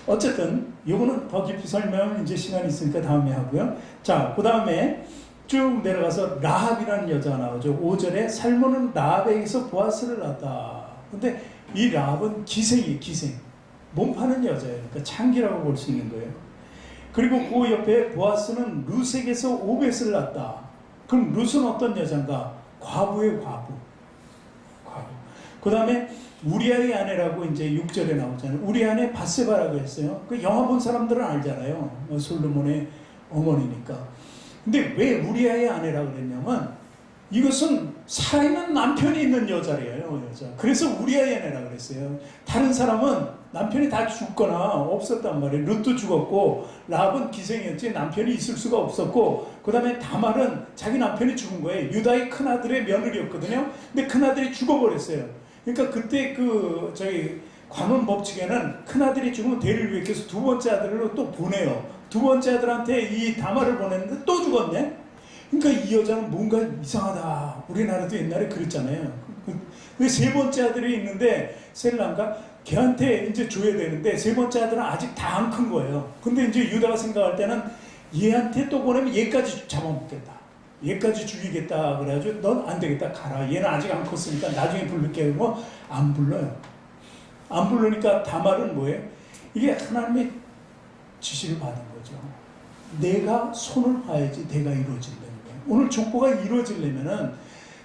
어쨌든 이거는 더 깊이 설명은 이제 시간이 있으니까 다음에 하고요. 자, 그 다음에 쭉 내려가서 라합이라는 여자가 나오죠. 5절에 살몬은 라합에게서 보아스를 낳았다. 근데 이 라합은 기생. 몸 파는 여자예요. 그러니까 창기라고 볼 수 있는 거예요. 그리고 그 옆에 보아스는 룻에게서 오벳을 낳았다. 그럼 룻은 어떤 여자인가? 과부의 과부. 그 다음에 우리아의 아내라고 이제 6절에 나오잖아요. 우리 아내 밧세바라고 했어요. 그 영화 본 사람들은 알잖아요. 솔로몬의 어머니니까. 근데 왜 우리아의 아내라고 그랬냐면, 이것은 살아있는 남편이 있는 여자래요. 여자. 그래서 우리아의 아내라고 그랬어요. 다른 사람은 남편이 다 죽거나 없었단 말이에요. 룻도 죽었고, 라합은 기생이었지 남편이 있을 수가 없었고, 그 다음에 다말은 자기 남편이 죽은 거예요. 유다의 큰아들의 며느리였거든요. 근데 큰아들이 죽어버렸어요. 그러니까 그때 관원 법칙에는 큰아들이 죽으면 대를 위해서 두 번째 아들을 또 보내요. 두 번째 아들한테 이 다말을 보냈는데 또 죽었네? 그러니까 이 여자는 뭔가 이상하다. 우리나라도 옛날에 그랬잖아요. 그 세 번째 아들이 있는데, 셀라인가? 걔한테 이제 줘야 되는데, 세 번째 아들은 아직 다 안 큰 거예요. 근데 이제 유다가 생각할 때는 얘한테 또 보내면 얘까지 잡아먹겠다. 얘까지 죽이겠다. 그래가지고 넌 안 되겠다. 가라. 얘는 아직 안 컸으니까 나중에 부를게. 그러고 안 불러요. 안 부르니까 다말은 뭐예요? 이게 하나님의 지시를 받은 거죠. 내가 손을 봐야지 내가 이루어진다는 거예요. 오늘 족보가 이루어지려면은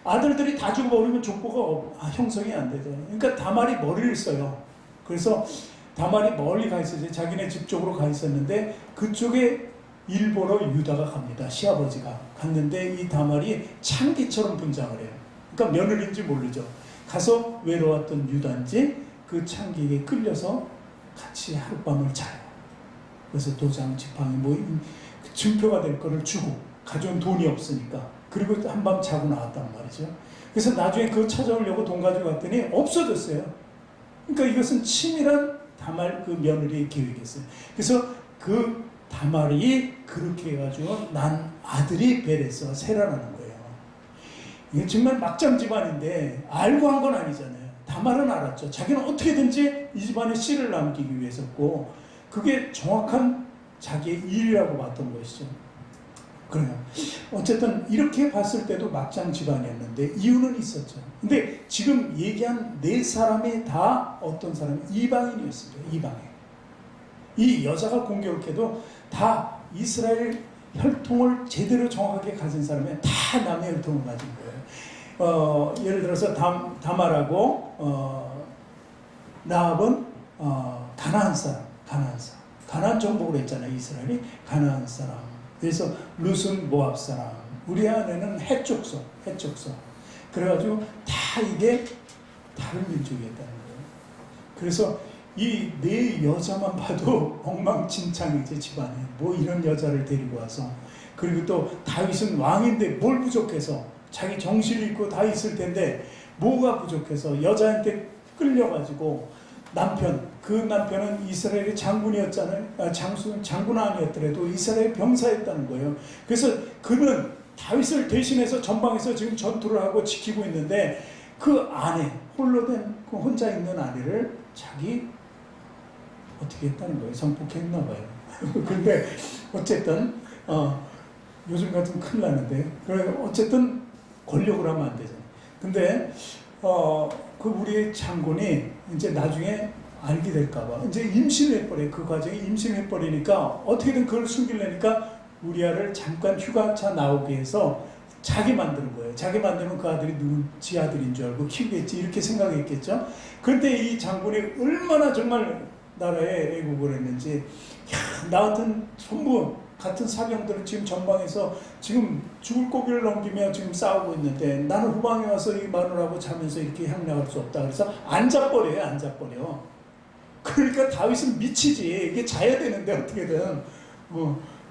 아들들이 다 죽어버리면 족보가 형성이 안 되죠. 그러니까 다말이 머리를 써요. 그래서 다말이 멀리 가 있었어요. 자기네 집 쪽으로 가 있었는데 그쪽에 일보러 유다가 갑니다. 시아버지가 갔는데 이 다말이 창기처럼 분장을 해요. 그러니까 며느리인지 모르죠. 가서 외로웠던 유다인지 그 창기에 끌려서 같이 하룻밤을 자요. 그래서 도장, 지팡이, 뭐 증표가 될 거를 주고 가져온 돈이 없으니까. 그리고 한밤 자고 나왔단 말이죠. 그래서 나중에 그거 찾아오려고 돈 가지고 갔더니 없어졌어요. 그러니까 이것은 치밀한 다말 그 며느리의 계획이었어요. 그래서 그 다말이 그렇게 해가지고 난 아들이 베레스와 세라라는 거예요. 이게 정말 막장 집안인데 알고 한 건 아니잖아요. 다말은 알았죠. 자기는 어떻게든지 이 집안에 씨를 남기기 위해서고 그게 정확한 자기의 일이라고 봤던 것이죠. 그래요. 어쨌든 이렇게 봤을 때도 막장 집안이었는데 이유는 있었죠. 근데 지금 얘기한 네 사람이 다 어떤 사람이 이방인이었습니다. 이방인. 이 여자가 공교롭게도 다 이스라엘 혈통을 제대로 정확하게 가진 사람이 다 남의 혈통을 가진 거예요. 예를 들어서 다말하고 라합은 가나안 사람. 가나안 정복을 했잖아요. 이스라엘이 가나안 사람. 그래서 룻은 모압 사람. 우리 아내는 해쪽서. 그래가지고 다 이게 다른 민족이었다는 거예요. 그래서 이 네 여자만 봐도 엉망진창이지 집안에. 뭐 이런 여자를 데리고 와서. 그리고 또 다윗은 왕인데 뭘 부족해서 자기 정신을 잃고 다 있을 텐데 뭐가 부족해서 여자한테 끌려가지고 그 남편은 이스라엘의 장군이었잖아요. 장군 아니었더라도 이스라엘 병사였다는 거예요. 그래서 그는 다윗을 대신해서 전방에서 지금 전투를 하고 지키고 있는데 그 아내, 홀로 된 그 혼자 있는 아내를 자기 어떻게 했다는 거예요. 성폭행했나 봐요. 근데 어쨌든 요즘 같은 큰일 나는데 그래 어쨌든 권력을 하면 안 되잖아요. 근데 그 우리 장군이 이제 나중에 알게 될까봐 이제 임신해버려요. 그 과정에 임신해버리니까 어떻게든 그걸 숨기려니까 우리아를 잠깐 휴가차 나오게 해서 자기 만드는 거예요. 자기 만들면 그 아들이 지 아들인 줄 알고 키우겠지 이렇게 생각했겠죠. 그런데 이 장군이 얼마나 정말 나라에 애국을 했는지 나 같은 전부 같은 사병들은 지금 전방에서 지금 죽을 고비를 넘기며 지금 싸우고 있는데 나는 후방에 와서 이 마누라하고 자면서 이렇게 향락할 수 없다. 그래서 앉아버려. 그러니까 다윗은 미치지. 이게 자야 되는데 어떻게든.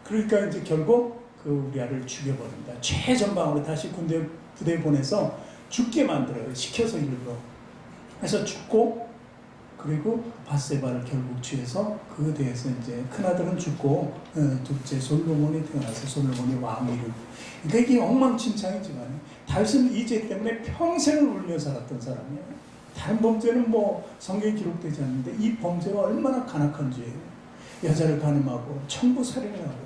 그러니까 이제 결국 그 우리아를 죽여버립니다. 최전방으로 다시 부대 보내서 죽게 만들어요. 시켜서 일부러. 그래서 죽고 그리고 바세바를 결국 취해서 그 뒤에서 이제 큰아들은 죽고 둘째 솔로몬이 태어나서 솔로몬이 왕위를. 그러니까 이게 엉망진창이지만 다윗은 이 죄 때문에 평생을 울며 살았던 사람이에요. 다른 범죄는 뭐 성경에 기록되지 않는데 이 범죄가 얼마나 간악한 죄예요. 여자를 간음하고 청부살인을 하고.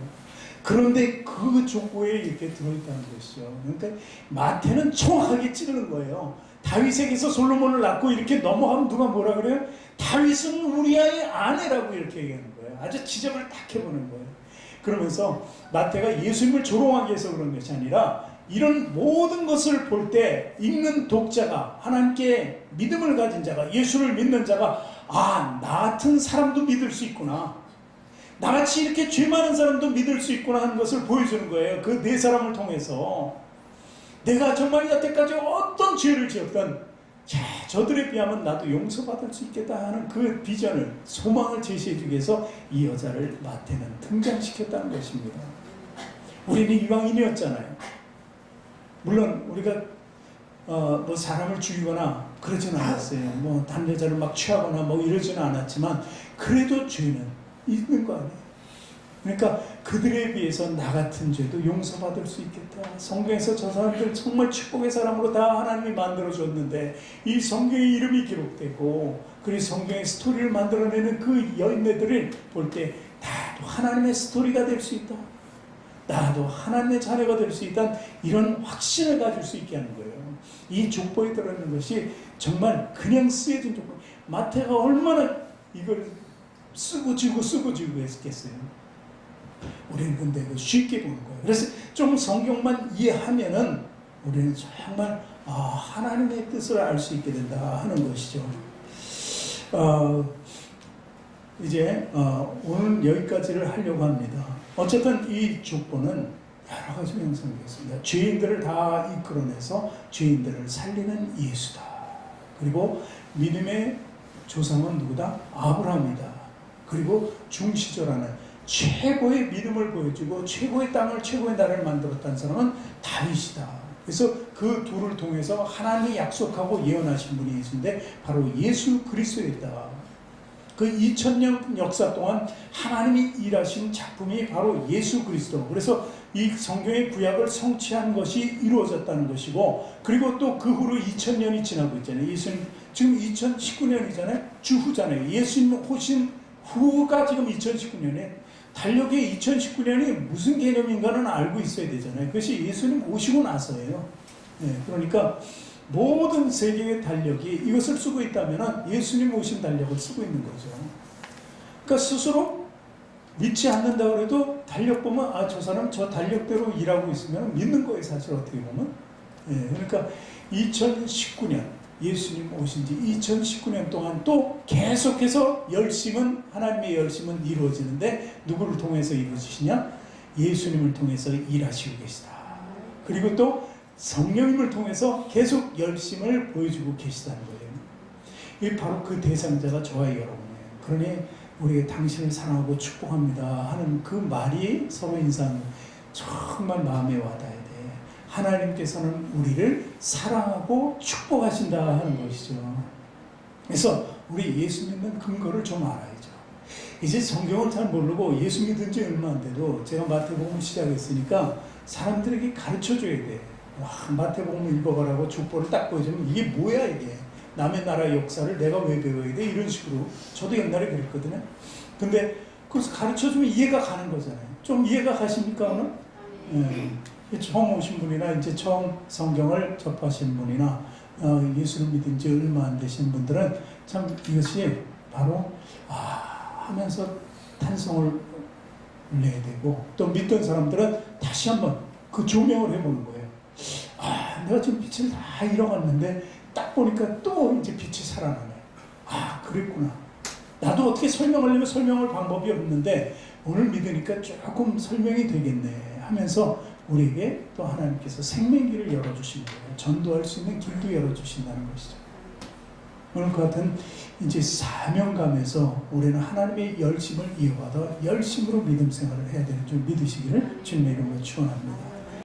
그런데 그 족보에 이렇게 들어있다는 것이죠. 그러니까 마태는 정확하게 찌르는 거예요. 다윗에게서 솔로몬을 낳고 이렇게 넘어가면 누가 뭐라 그래요? 다윗은 우리아의 아내라고 이렇게 얘기하는 거예요. 아주 지적을 딱 해보는 거예요. 그러면서 마태가 예수님을 조롱하기 위해서 그런 것이 아니라 이런 모든 것을 볼 때 읽는 독자가 하나님께 믿음을 가진 자가 예수를 믿는 자가 나 같은 사람도 믿을 수 있구나. 나같이 이렇게 죄 많은 사람도 믿을 수 있구나 하는 것을 보여주는 거예요. 그 네 사람을 통해서. 내가 정말 여태까지 어떤 죄를 지었던 저들에 비하면 나도 용서받을 수 있겠다 하는 그 비전을, 소망을 제시해주기 위해서 이 여자를 마태는 등장시켰다는 것입니다. 우리는 이방인이었잖아요. 물론 우리가 뭐 사람을 죽이거나 그러지는 않았어요. 뭐 다른 여자를 막 취하거나 뭐 이러지는 않았지만 그래도 죄는 있는 거 아니에요. 그러니까 그들에 비해서 나 같은 죄도 용서받을 수 있겠다. 성경에서 저 사람들 정말 축복의 사람으로 다 하나님이 만들어줬는데 이 성경에 이름이 기록되고 그리고 성경의 스토리를 만들어내는 그 여인네들을 볼 때 나도 하나님의 스토리가 될 수 있다. 나도 하나님의 자녀가 될 수 있다. 이런 확신을 가질 수 있게 하는 거예요. 이 족보에 들어있는 것이 정말 그냥 쓰여진 족보. 마태가 얼마나 이걸 쓰고 지고 했겠어요. 우리는 근데 쉽게 보는 거예요. 그래서 좀 성경만 이해하면은 우리는 정말 하나님의 뜻을 알 수 있게 된다 하는 것이죠. 이제 오늘 여기까지를 하려고 합니다. 어쨌든 이 족보는 여러 가지 명성이겠습니다. 죄인들을 다 이끌어내서 죄인들을 살리는 예수다. 그리고 믿음의 조상은 누구다? 아브라함이다. 그리고 중시절하는 최고의 믿음을 보여주고 최고의 땅을 최고의 나라를 만들었다는 사람은 다윗이다. 그래서 그 둘을 통해서 하나님이 약속하고 예언하신 분이 예수인데 바로 예수 그리스도였다. 그 2000년 역사 동안 하나님이 일하신 작품이 바로 예수 그리스도. 그래서 이 성경의 구약을 성취한 것이 이루어졌다는 것이고, 그리고 또 그 후로 2000년이 지나고 있잖아요. 예수님 지금 2019년이잖아요. 주후잖아요. 예수님 오신 후가 지금 2019년에 달력의 2019년이 무슨 개념인가는 알고 있어야 되잖아요. 그것이 예수님 오시고 나서예요. 그러니까 모든 세계의 달력이 이것을 쓰고 있다면 예수님 오신 달력을 쓰고 있는 거죠. 그러니까 스스로 믿지 않는다고 해도 달력 보면 저 사람 저 달력대로 일하고 있으면 믿는 거예요. 사실 어떻게 보면. 그러니까 2019년 예수님 오신 지 2019년 동안 또 계속해서 하나님의 열심은 이루어지는데 누구를 통해서 이루어지시냐? 예수님을 통해서 일하시고 계시다. 그리고 또 성령님을 통해서 계속 열심을 보여주고 계시다는 거예요. 이게 바로 그 대상자가 저와 여러분이에요. 그러니 우리가 당신을 사랑하고 축복합니다 하는 그 말이 서로 인상 정말 마음에 와닿아야 돼. 하나님께서는 우리를 사랑하고 축복하신다 하는 것이죠. 그래서 우리 예수 믿는 근거를 좀 알아야죠. 이제 성경을 잘 모르고 예수 믿은 지 얼마 안 돼도 제가 마태복음 시작했으니까 사람들에게 가르쳐줘야 돼. 마태복음 읽어보라고 족보를 딱 보여주면 이게 뭐야 이게. 남의 나라 역사를 내가 왜 배워야 돼? 이런 식으로. 저도 옛날에 그랬거든요. 근데 그래서 가르쳐주면 이해가 가는 거잖아요. 좀 이해가 가십니까 오늘? 처음 오신 분이나 이제 처음 성경을 접하신 분이나 예수를 믿은 지 얼마 안 되신 분들은 참 이것이 바로 하면서 탄성을 내야 되고, 또 믿던 사람들은 다시 한번 그 조명을 해보는 거예요. 내가 지금 빛을 다 잃어갔는데 딱 보니까 또 이제 빛이 살아나네. 그랬구나. 나도 어떻게 설명하려면 설명할 방법이 없는데 오늘 믿으니까 조금 설명이 되겠네 하면서 우리에게 또 하나님께서 생명길을 열어주신 거예요. 전도할 수 있는 길도 열어주신다는 것이죠. 오늘 그 같은 이제 사명감에서 우리는 하나님의 열심을 이어받아 열심으로 믿음 생활을 해야 되는 줄 믿으시기를 주님의 이름으로 축원합니다.